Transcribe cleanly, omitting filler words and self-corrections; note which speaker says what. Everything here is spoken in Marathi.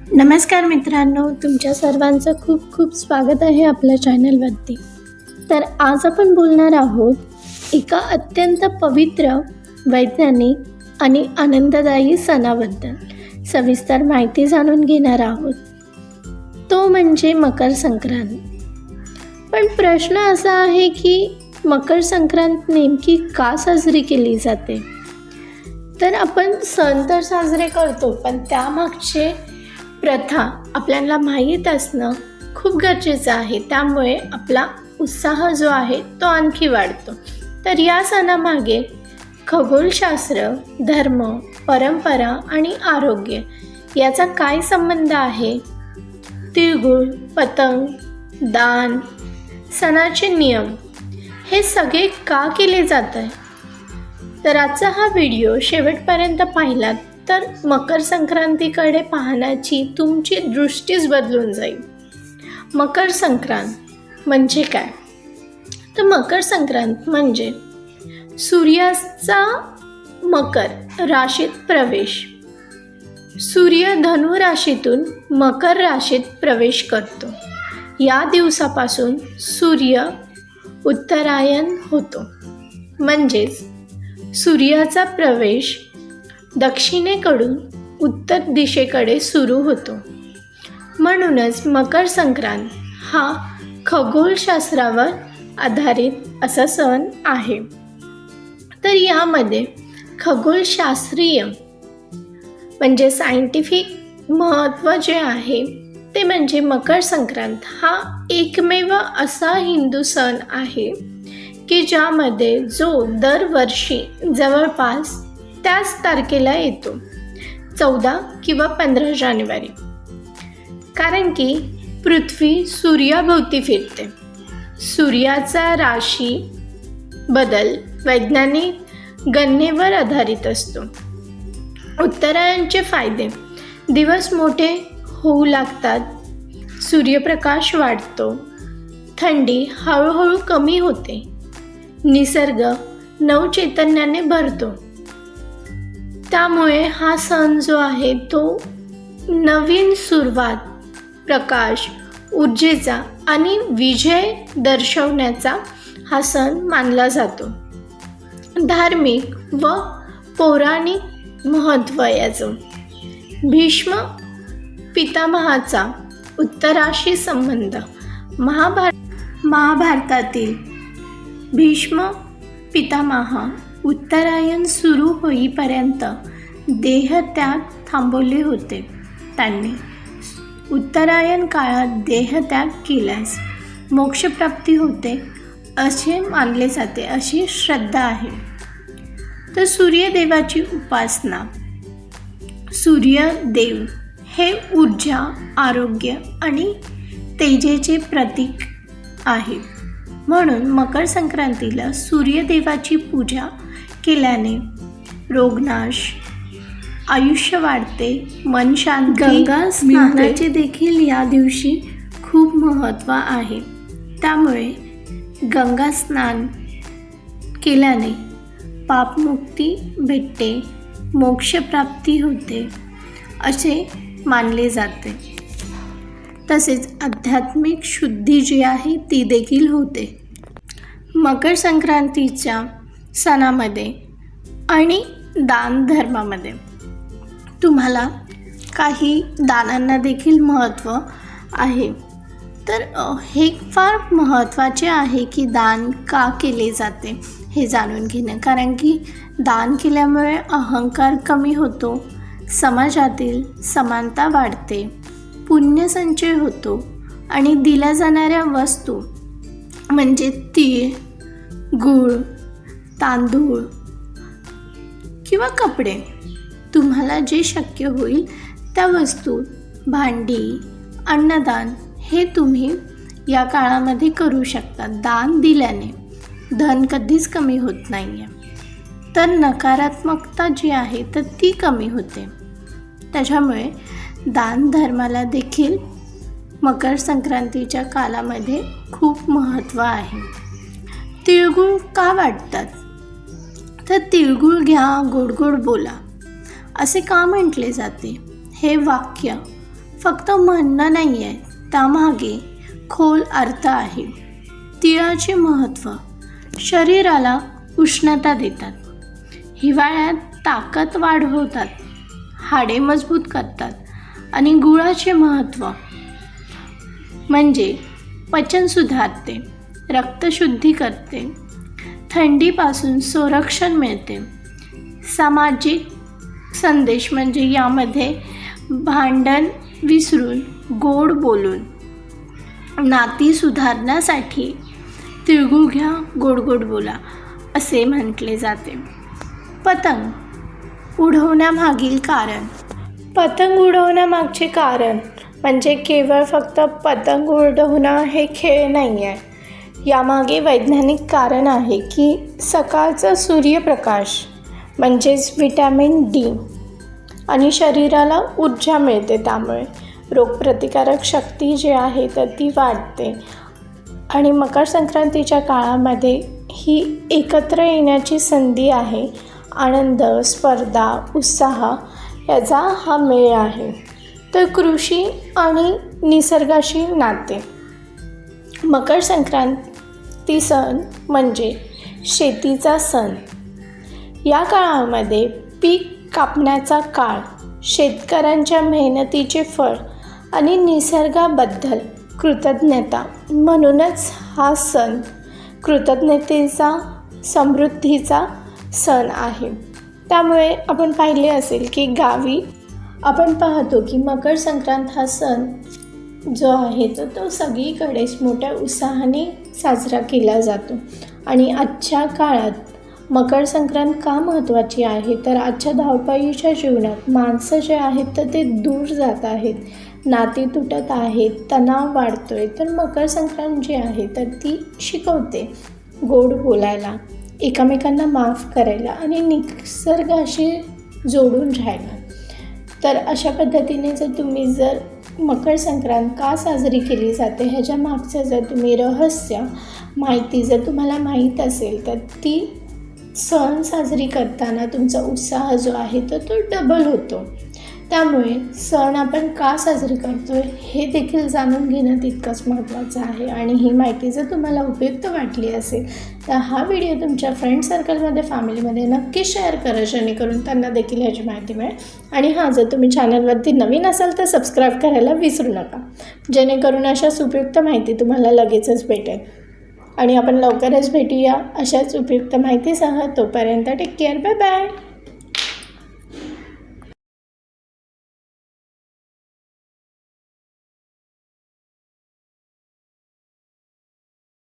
Speaker 1: नमस्कार मित्रांनो, तुमच्या सर्वांचं खूप खूप स्वागत आहे आपल्या चॅनलवरती. तर आज आपण बोलणार आहोत एका अत्यंत पवित्र, वैज्ञानिक आणि आनंददायी सणाबद्दल सविस्तर माहिती जाणून घेणार आहोत. तो म्हणजे मकर संक्रांत. पण प्रश्न असा आहे की मकर संक्रांत नेमकी का साजरी केली जाते? तर आपण सण तर साजरे करतो, पण त्यामागचे प्रथा आपल्याला माहीत असणं खूप गरजेचं आहे. त्यामुळे आपला उत्साह जो आहे तो आणखी वाढतो. तर या सणामागे खगोलशास्त्र, धर्म, परंपरा आणि आरोग्य याचा काय संबंध आहे? तिळगुळ, पतंग, दान, सणाचे नियम हे सगळे का केले जात आहे? तर आजचा हा व्हिडिओ शेवटपर्यंत पाहिलात तर मकर संक्रांतीकडे पाहण्याची तुमची दृष्टीच बदलून जाईल. मकर संक्रांत म्हणजे काय? तर मकर संक्रांत म्हणजे सूर्याचा मकर राशीत प्रवेश. सूर्य धनु राशीतून मकर राशीत प्रवेश करतो. या दिवसापासून सूर्य उत्तरायण होतो. म्हणजेच सूर्याचा प्रवेश दक्षिणेकडून उत्तर दिशेकडे सुरू होतो. म्हणूनच मकर संक्रांत हा खगोलशास्त्रावर आधारित असा सण आहे. तर यामध्ये खगोलशास्त्रीय म्हणजे सायंटिफिक महत्त्व जे आहे ते म्हणजे मकर संक्रांत हा एकमेव असा हिंदू सण आहे की ज्यामध्ये जो दरवर्षी जवळपास त्याच तारखेला येतो, 14 किंवा 15 जानेवारी. कारण की पृथ्वी सूर्याभोवती फिरते. सूर्याचा राशी बदल वैज्ञानिक गणनेवर आधारित असतो. उत्तरायणचे फायदे: दिवस मोठे होऊ लागतात, सूर्यप्रकाश वाढतो, थंडी हळूहळू कमी होते, निसर्ग नवचैतन्याने भरतो. त्यामुळे हा सण जो आहे तो नवीन सुरुवात, प्रकाश, ऊर्जेचा आणि विजय दर्शवण्याचा हा सण मानला जातो. धार्मिक व पौराणिक महत्त्व याचं: भीष्म पितामहाचा उत्तराशी संबंध. महाभारतातील भीष्म पितामह उत्तरायण सुरू होईपर्यंत देहत्याग थांबवले होते. त्यांनी उत्तरायण काळात देहत्याग केल्यास मोक्षप्राप्ती होते असे मानले जाते, अशी श्रद्धा आहे. तर सूर्यदेवाची उपासना. सूर्यदेव हे ऊर्जा, आरोग्य आणि तेजेचे प्रतीक आहे. म्हणून मकर संक्रांतीला सूर्यदेवाची पूजा केल्याने रोगनाश, आयुष्य वाढते, मन शांती. गंगा स्नानाचे देखील या दिवशी खूप महत्त्व आहे. त्यामुळे गंगा स्नान केल्याने पापमुक्ती भेटते, मोक्षप्राप्ती होते असे मानले जाते. तसेच आध्यात्मिक शुद्धी जी आहे ती देखील होते. मकर संक्रांतीच्या सणामध्ये आणि दान धर्मामध्ये तुम्हाला काही दानांना देखील महत्त्व आहे. तर हे फार महत्त्वाचे आहे की दान का केले जाते हे जाणून घेणं. कारण की दान केल्यामुळे अहंकार कमी होतो, समाजातील समानता वाढते, पुण्यसंचय होतो आणि दिल्या जाणाऱ्या वस्तू म्हणजे तीळ, गूळ, तांदूळ किंवा कपडे, तुम्हाला जे शक्य होईल त्या वस्तू, भांडी, अन्नदान हे तुम्ही या काळामध्ये करू शकता. दान दिल्याने धन कधीच कमी होत नाही आहे. तर नकारात्मकता जी आहे तर ती कमी होते. त्याच्यामुळे दान धर्माला देखील मकर संक्रांतीच्या कालामध्ये खूप महत्त्व आहे. तिळगुळ का वाटतात? तर तिळगुळ घ्या, गोड गोड बोला असे का म्हटले जाते? हे वाक्य फक्त म्हणणं नाही आहे, त्यामागे खोल अर्थ आहे. तिळाचे महत्त्व. शरीराला उष्णता देतात, हिवाळ्यात ताकद वाढवतात, हाडे मजबूत करतात. आणि गुळाचे महत्त्व म्हणजे पचन सुधारते, रक्तशुद्धी करते, थंडीपासून संरक्षण मिळते. सामाजिक संदेश म्हणजे यामध्ये भांडण विसरून गोड बोलून नाती सुधारण्यासाठी तिळगुळ घ्या, गोड गोड बोला असे म्हटले जाते. पतंग उडवण्यामागील कारण. पतंग उडवण्यामागचे कारण म्हणजे केवळ फक्त पतंग उडवणं हे खेळ नाही आहे. यामागे वैज्ञानिक कारण आहे की सकाळचा सूर्यप्रकाश म्हणजेच व्हिटॅमिन डी आणि शरीराला ऊर्जा मिळते, त्यामुळे रोगप्रतिकारक शक्ती जी आहे तर ती वाढते. आणि मकर संक्रांतीच्या काळामध्ये ही एकत्र येण्याची संधी आहे. आनंद, स्पर्धा, उत्साह याचा हा मेळ आहे. तर कृषी आणि निसर्गाशी नाते. मकर संक्रांती सण म्हणजे शेतीचा सण. या काळामध्ये पीक कापण्याचा काळ, शेतकऱ्यांच्या मेहनतीचे फळ आणि निसर्गाबद्दल कृतज्ञता म्हणूनच हा सण कृतज्ञतेचा, समृद्धीचा सण आहे. त्यामुळे आपण पाहिले असेल की गावी आपण पाहतो की मकर संक्रांत हा सण जो आहे तर तो सगळीकडेच मोठ्या उत्साहाने साजरा केला जातो. आणि आजच्या काळात मकर संक्रांत का महत्त्वाची आहे तर आजच्या धावपळीच्या जीवनात माणसं जे आहेत तर ते दूर जात आहेत, नाती तुटत आहेत, तणाव वाढतो आहे. तर मकर संक्रांत जी आहे तर ती शिकवते गोड बोलायला, एकमेकांना माफ करायला आणि निसर्गाशी जोडून राहायला. तर अशा पद्धतीने जर मकर संक्रांत का साजरी केली जाते ह्याच्या मागचं जर तुम्ही रहस्य माहिती जर तुम्हाला माहीत असेल तर ती सण साजरी करताना तुमचा उत्साह जो आहे तर तो डबल होतो. त्यामुळे सण आपण का साजरी करतो आहे हे देखील जाणून घेणं तितकंच महत्त्वाचं आहे. आणि ही माहिती जर तुम्हाला उपयुक्त वाटली असेल तर हा व्हिडिओ तुमच्या फ्रेंड सर्कलमध्ये, फॅमिलीमध्ये नक्की शेअर करा, जेणेकरून त्यांना देखील ह्याची माहिती मिळेल. आणि जर तुम्ही चॅनलवरती नवीन असाल तर सबस्क्राईब करायला विसरू नका, जेणेकरून अशाच उपयुक्त माहिती तुम्हाला लगेचच भेटेल. आणि आपण लवकरच भेटूया अशाच उपयुक्त माहितीसह. तोपर्यंत टेक केअर, बाय बाय.